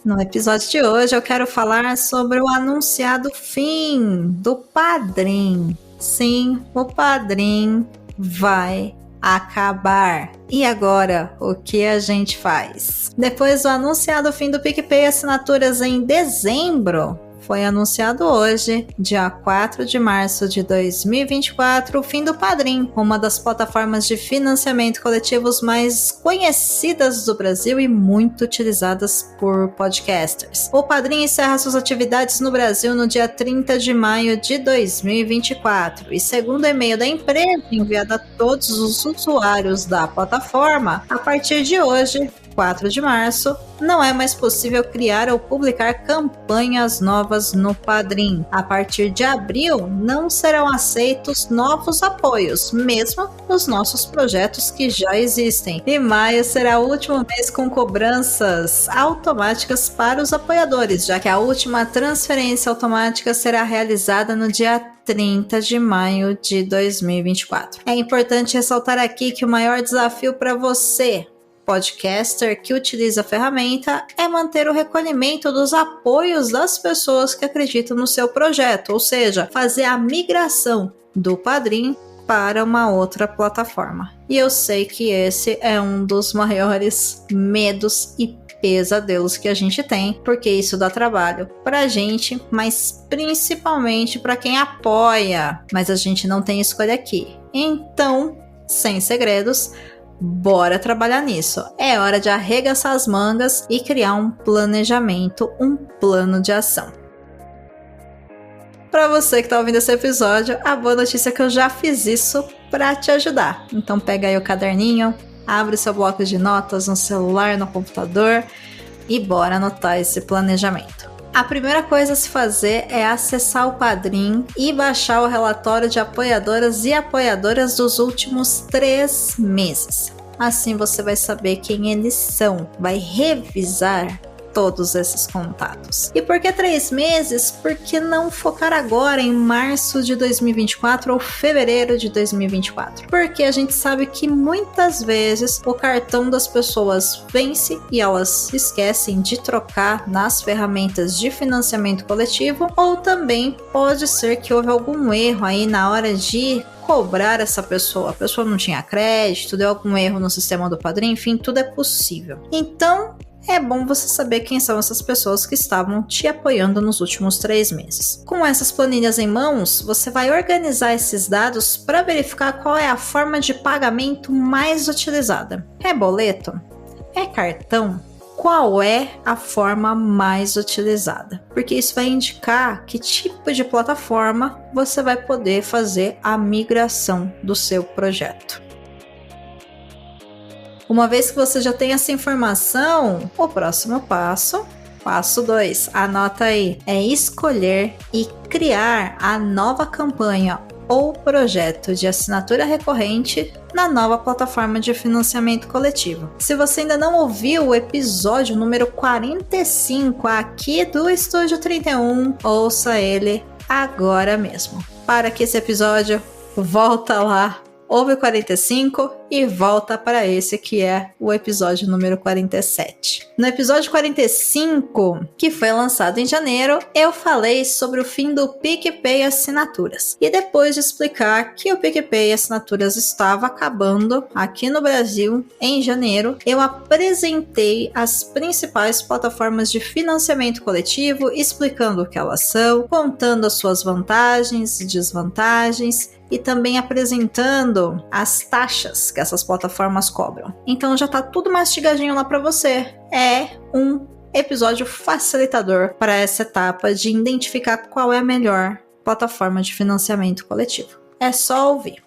No episódio de hoje eu quero falar sobre o anunciado fim do Padrim. Sim, o Padrim vai acabar. E agora, o que a gente faz? Depois do anunciado fim do PicPay Assinaturas em dezembro, foi anunciado hoje, dia 4 de março de 2024, o fim do Padrim, uma das plataformas de financiamento coletivos mais conhecidas do Brasil e muito utilizadas por podcasters. O Padrim encerra suas atividades no Brasil no dia 30 de maio de 2024 e, segundo o e-mail da empresa enviado a todos os usuários da plataforma, a partir de hoje, 4 de março, não é mais possível criar ou publicar campanhas novas no Padrim. A partir de abril, não serão aceitos novos apoios, mesmo nos nossos projetos que já existem. E maio será o último mês com cobranças automáticas para os apoiadores, já que a última transferência automática será realizada no dia 30 de maio de 2024. É importante ressaltar aqui que o maior desafio para você, podcaster que utiliza a ferramenta, é manter o recolhimento dos apoios das pessoas que acreditam no seu projeto, ou seja, fazer a migração do Padrim para uma outra plataforma. E eu sei que esse é um dos maiores medos e pesadelos que a gente tem, porque isso dá trabalho pra gente, mas principalmente para quem apoia, mas a gente não tem escolha aqui. Então, sem segredos, bora trabalhar nisso. É hora de arregaçar as mangas e criar um planejamento, um plano de ação. Para você que está ouvindo esse episódio, a boa notícia é que eu já fiz isso para te ajudar. Então pega aí o caderninho, abre seu bloco de notas no celular, no computador e bora anotar esse planejamento. A primeira coisa a se fazer é acessar o Padrim e baixar o relatório de apoiadoras e apoiadoras dos últimos 3 meses. Assim você vai saber quem eles são, vai revisar todos esses contatos. E por que 3 meses? Por que não focar agora em março de 2024 ou fevereiro de 2024? Porque a gente sabe que muitas vezes o cartão das pessoas vence e elas esquecem de trocar nas ferramentas de financiamento coletivo, ou também pode ser que houve algum erro aí na hora de cobrar essa pessoa. A pessoa não tinha crédito, deu algum erro no sistema do Padrim, enfim, tudo é possível. Então, é bom você saber quem são essas pessoas que estavam te apoiando nos últimos 3 meses. Com essas planilhas em mãos, você vai organizar esses dados para verificar qual é a forma de pagamento mais utilizada. É boleto? É cartão? Qual é a forma mais utilizada? Porque isso vai indicar que tipo de plataforma você vai poder fazer a migração do seu projeto. Uma vez que você já tem essa informação, o próximo passo, passo 2, anota aí, é escolher e criar a nova campanha ou projeto de assinatura recorrente na nova plataforma de financiamento coletivo. Se você ainda não ouviu o episódio número 45 aqui do Estúdio 31, ouça ele agora mesmo. Para que esse episódio, volta lá, ouve o 45 e volta para esse que é o episódio número 47. No episódio 45, que foi lançado em janeiro, eu falei sobre o fim do PicPay Assinaturas. E depois de explicar que o PicPay Assinaturas estava acabando aqui no Brasil em janeiro, eu apresentei as principais plataformas de financiamento coletivo, explicando o que elas são, contando as suas vantagens e desvantagens, e também apresentando as taxas que essas plataformas cobram. Então já tá tudo mastigadinho lá para você. É um episódio facilitador para essa etapa de identificar qual é a melhor plataforma de financiamento coletivo. É só ouvir.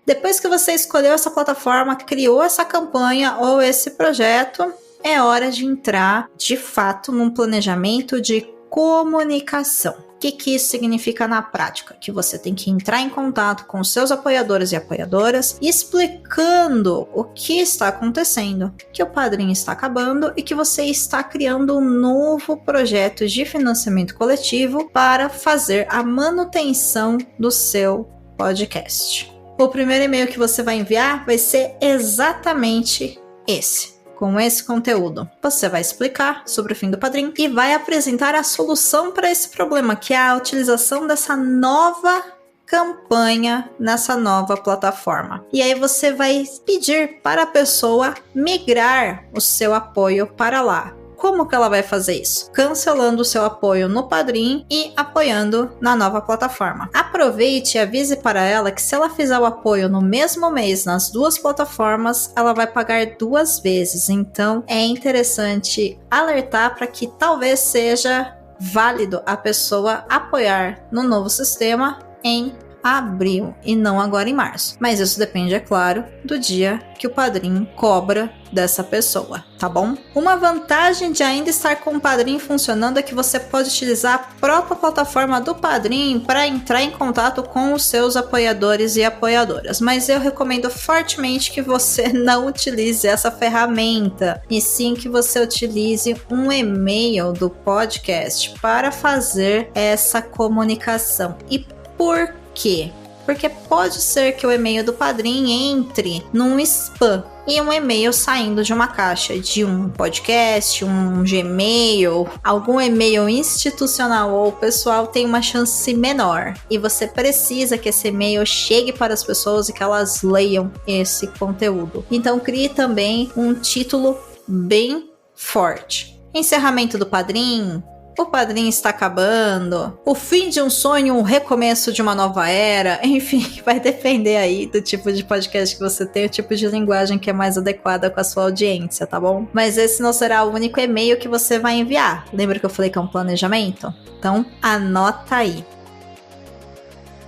Depois que você escolheu essa plataforma, criou essa campanha ou esse projeto, é hora de entrar de fato num planejamento de comunicação. O que isso significa na prática? Que você tem que entrar em contato com seus apoiadores e apoiadoras, explicando o que está acontecendo, que o Padrim está acabando e que você está criando um novo projeto de financiamento coletivo para fazer a manutenção do seu podcast. O primeiro e-mail que você vai enviar vai ser exatamente esse, com esse conteúdo. Você vai explicar sobre o fim do Padrim e vai apresentar a solução para esse problema, que é a utilização dessa nova campanha nessa nova plataforma. E aí você vai pedir para a pessoa migrar o seu apoio para lá. Como que ela vai fazer isso? Cancelando o seu apoio no Padrim e apoiando na nova plataforma. Aproveite e avise para ela que se ela fizer o apoio no mesmo mês nas duas plataformas, ela vai pagar 2 vezes. Então é interessante alertar para que talvez seja válido a pessoa apoiar no novo sistema em abril e não agora em março. Mas isso depende, é claro, do dia que o Padrim cobra dessa pessoa, tá bom? Uma vantagem de ainda estar com o Padrim funcionando é que você pode utilizar a própria plataforma do Padrim para entrar em contato com os seus apoiadores e apoiadoras, mas eu recomendo fortemente que você não utilize essa ferramenta, e sim que você utilize um e-mail do podcast para fazer essa comunicação. E por quê? Porque pode ser que o e-mail do Padrim entre num spam e um e-mail saindo de uma caixa de um podcast, um Gmail, algum e-mail institucional ou pessoal tem uma chance menor. E você precisa que esse e-mail chegue para as pessoas e que elas leiam esse conteúdo. Então crie também um título bem forte. Encerramento do Padrim. O Padrim está acabando, o fim de um sonho, um recomeço de uma nova era, enfim, vai depender aí do tipo de podcast que você tem, o tipo de linguagem que é mais adequada com a sua audiência, tá bom? Mas esse não será o único e-mail que você vai enviar. Lembra que eu falei que é um planejamento? Então, anota aí.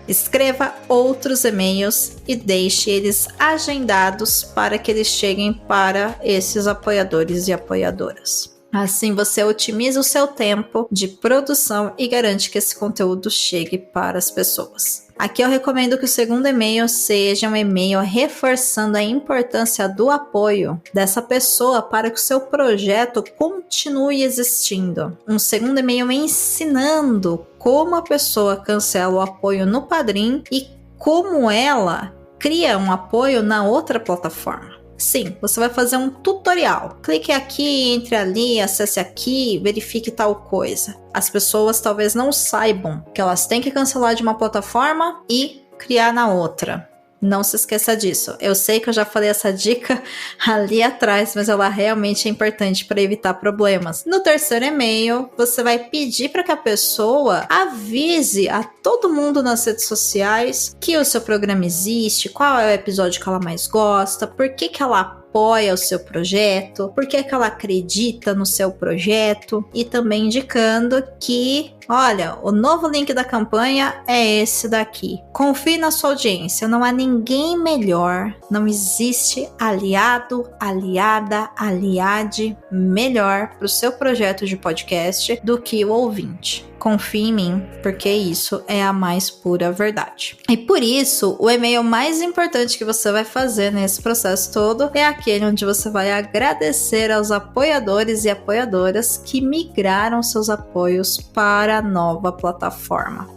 Escreva outros e-mails e deixe eles agendados para que eles cheguem para esses apoiadores e apoiadoras. Assim você otimiza o seu tempo de produção e garante que esse conteúdo chegue para as pessoas. Aqui eu recomendo que o segundo e-mail seja um e-mail reforçando a importância do apoio dessa pessoa para que o seu projeto continue existindo. Um segundo e-mail ensinando como a pessoa cancela o apoio no Padrim e como ela cria um apoio na outra plataforma. Sim, você vai fazer um tutorial. Clique aqui, entre ali, acesse aqui, verifique tal coisa. As pessoas talvez não saibam que elas têm que cancelar de uma plataforma e criar na outra. Não se esqueça disso. Eu sei que eu já falei essa dica ali atrás, mas ela realmente é importante para evitar problemas. No terceiro e-mail, você vai pedir para que a pessoa avise a todo mundo nas redes sociais que o seu programa existe, qual é o episódio que ela mais gosta, por que ela apoia o seu projeto, por que ela acredita no seu projeto, e também indicando que, olha, o novo link da campanha é esse daqui. Confie na sua audiência, não há ninguém melhor, não existe aliado, aliada, aliade melhor para o seu projeto de podcast do que o ouvinte. Confie em mim, porque isso é a mais pura verdade. E por isso, o e-mail mais importante que você vai fazer nesse processo todo é aquele onde você vai agradecer aos apoiadores e apoiadoras que migraram seus apoios para a nova plataforma.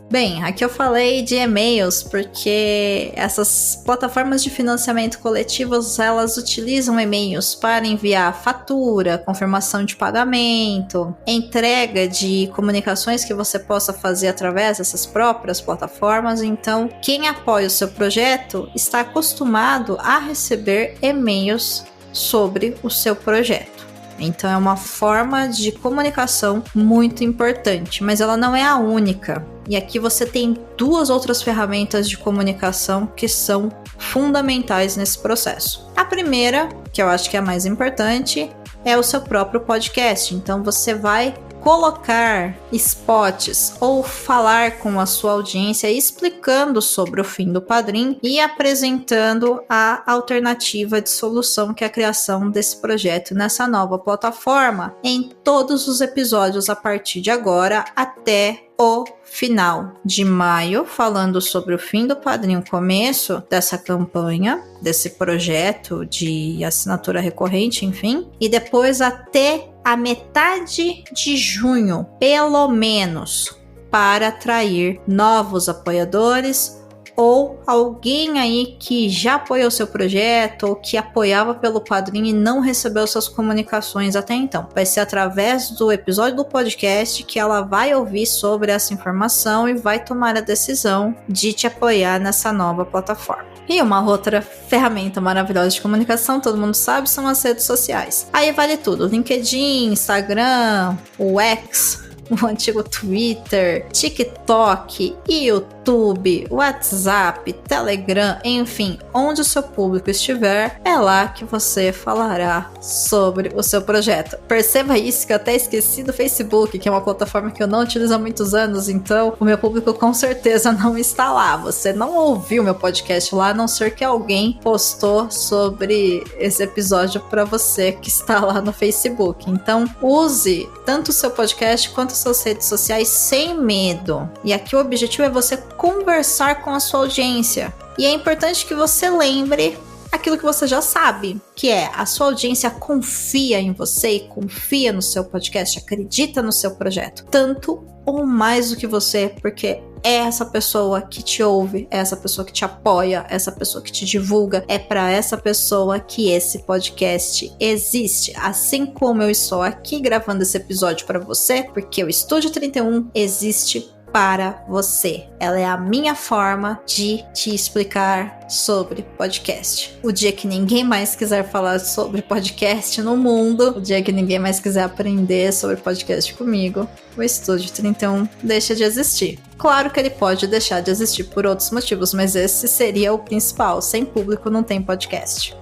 Bem, aqui eu falei de e-mails porque essas plataformas de financiamento coletivos, elas utilizam e-mails para enviar fatura, confirmação de pagamento, entrega de comunicações que você possa fazer através dessas próprias plataformas. Então, quem apoia o seu projeto está acostumado a receber e-mails sobre o seu projeto. Então, é uma forma de comunicação muito importante, mas ela não é a única. E aqui você tem 2 outras ferramentas de comunicação que são fundamentais nesse processo. A primeira, que eu acho que é a mais importante, é o seu próprio podcast. Então, você vai colocar spots ou falar com a sua audiência explicando sobre o fim do Padrim e apresentando a alternativa de solução que é a criação desse projeto nessa nova plataforma em todos os episódios a partir de agora até o final de maio, falando sobre o fim do Padrim, o começo dessa campanha, desse projeto de assinatura recorrente, enfim, e depois até a metade de junho, pelo menos, para atrair novos apoiadores ou alguém aí que já apoiou o seu projeto ou que apoiava pelo Padrim e não recebeu suas comunicações até então. Vai ser através do episódio do podcast que ela vai ouvir sobre essa informação e vai tomar a decisão de te apoiar nessa nova plataforma. E uma outra ferramenta maravilhosa de comunicação, todo mundo sabe, são as redes sociais. Aí vale tudo: LinkedIn, Instagram, o X, o antigo Twitter, TikTok, YouTube, WhatsApp, Telegram, enfim, onde o seu público estiver, é lá que você falará sobre o seu projeto. Perceba isso, que eu até esqueci do Facebook, que é uma plataforma que eu não utilizo há muitos anos, então o meu público com certeza não está lá. Você não ouviu meu podcast lá, a não ser que alguém postou sobre esse episódio para você que está lá no Facebook. Então, use tanto o seu podcast quanto suas redes sociais sem medo. E aqui o objetivo é você conversar com a sua audiência. E é importante que você lembre aquilo que você já sabe, que é: a sua audiência confia em você e confia no seu podcast, acredita no seu projeto, tanto ou mais do que você, porque é essa pessoa que te ouve, é essa pessoa que te apoia, é essa pessoa que te divulga, é para essa pessoa que esse podcast existe. Assim como eu estou aqui gravando esse episódio para você, porque o Estúdio 31 existe para você. Ela é a minha forma de te explicar sobre podcast. O dia que ninguém mais quiser falar sobre podcast no mundo, o dia que ninguém mais quiser aprender sobre podcast comigo, o Estúdio 31 deixa de existir. Claro que ele pode deixar de existir por outros motivos, mas esse seria o principal. Sem público não tem podcast.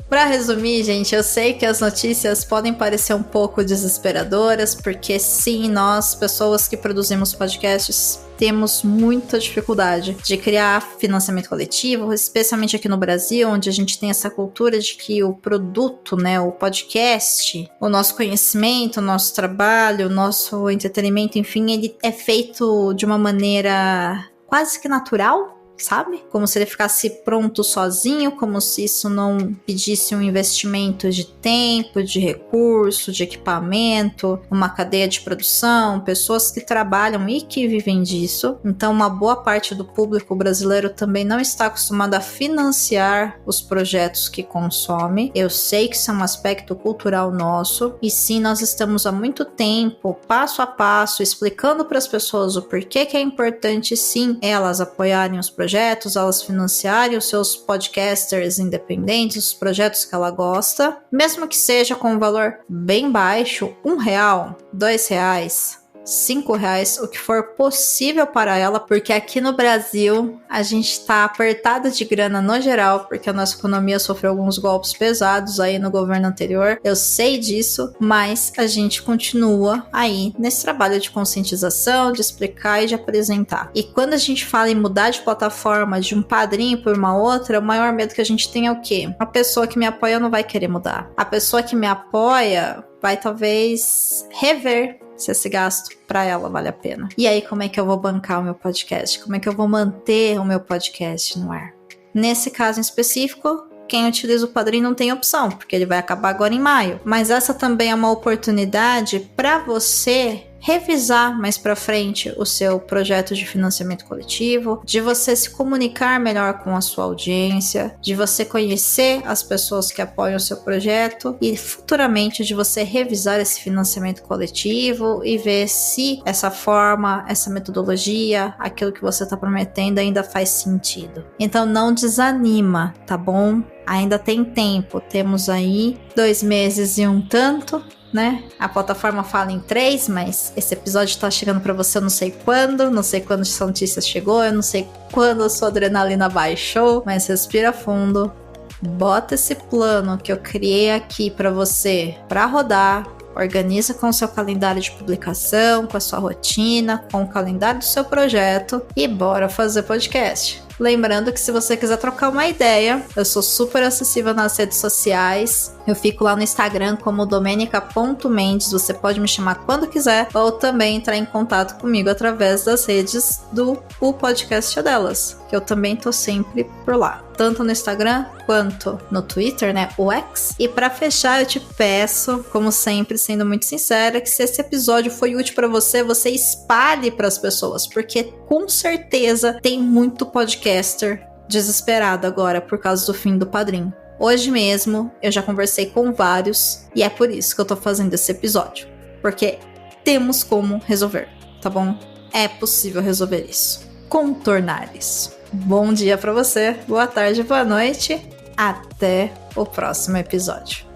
Pra resumir, gente, eu sei que as notícias podem parecer um pouco desesperadoras, porque sim, nós, pessoas que produzimos podcasts, temos muita dificuldade de criar financiamento coletivo, especialmente aqui no Brasil, onde a gente tem essa cultura de que o produto, né, o podcast, o nosso conhecimento, o nosso trabalho, o nosso entretenimento, enfim, ele é feito de uma maneira quase que natural, sabe? Como se ele ficasse pronto sozinho, como se isso não pedisse um investimento de tempo, de recurso, de equipamento, uma cadeia de produção, pessoas que trabalham e que vivem disso. Então, uma boa parte do público brasileiro também não está acostumado a financiar os projetos que consome. Eu sei que isso é um aspecto cultural nosso, e sim, nós estamos há muito tempo, passo a passo, explicando para as pessoas o porquê que é importante, sim, elas apoiarem os projetos, elas financiarem os seus podcasters independentes, os projetos que ela gosta, mesmo que seja com um valor bem baixo, R$1, R$2, R$5, o que for possível para ela, porque aqui no Brasil a gente tá apertado de grana no geral, porque a nossa economia sofreu alguns golpes pesados aí no governo anterior, eu sei disso, mas a gente continua aí nesse trabalho de conscientização, de explicar e de apresentar. E quando a gente fala em mudar de plataforma de um padrinho por uma outra, o maior medo que a gente tem é o quê? A pessoa que me apoia não vai querer mudar. A pessoa que me apoia vai talvez rever se esse gasto para ela vale a pena. E aí, como é que eu vou bancar o meu podcast? Como é que eu vou manter o meu podcast no ar? Nesse caso em específico, quem utiliza o Padrim não tem opção, porque ele vai acabar agora em maio. Mas essa também é uma oportunidade para você revisar mais para frente o seu projeto de financiamento coletivo, de você se comunicar melhor com a sua audiência, de você conhecer as pessoas que apoiam o seu projeto e futuramente de você revisar esse financiamento coletivo e ver se essa forma, essa metodologia, aquilo que você está prometendo ainda faz sentido. Então não desanima, tá bom? Ainda tem tempo, temos aí 2 meses e um tanto, né? A plataforma fala em 3, mas esse episódio tá chegando pra você eu não sei quando essa notícia chegou, eu não sei quando a sua adrenalina baixou, mas respira fundo, bota esse plano que eu criei aqui pra você pra rodar, organiza com o seu calendário de publicação, com a sua rotina, com o calendário do seu projeto e bora fazer podcast. Lembrando que se você quiser trocar uma ideia, eu sou super acessível nas redes sociais. Eu fico lá no Instagram como domenica.mendes. Você pode me chamar quando quiser ou também entrar em contato comigo através das redes do O Podcast Delas. que eu também tô sempre por lá, tanto no Instagram quanto no Twitter, né, o X. E pra fechar, eu te peço, como sempre, sendo muito sincera, que se esse episódio foi útil pra você, você espalhe pras pessoas, porque com certeza tem muito podcaster desesperado agora por causa do fim do Padrim. Hoje mesmo eu já conversei com vários e é por isso que eu tô fazendo esse episódio, porque temos como resolver, tá bom? É possível resolver isso, contornar isso. Bom dia pra você, boa tarde, boa noite, até o próximo episódio.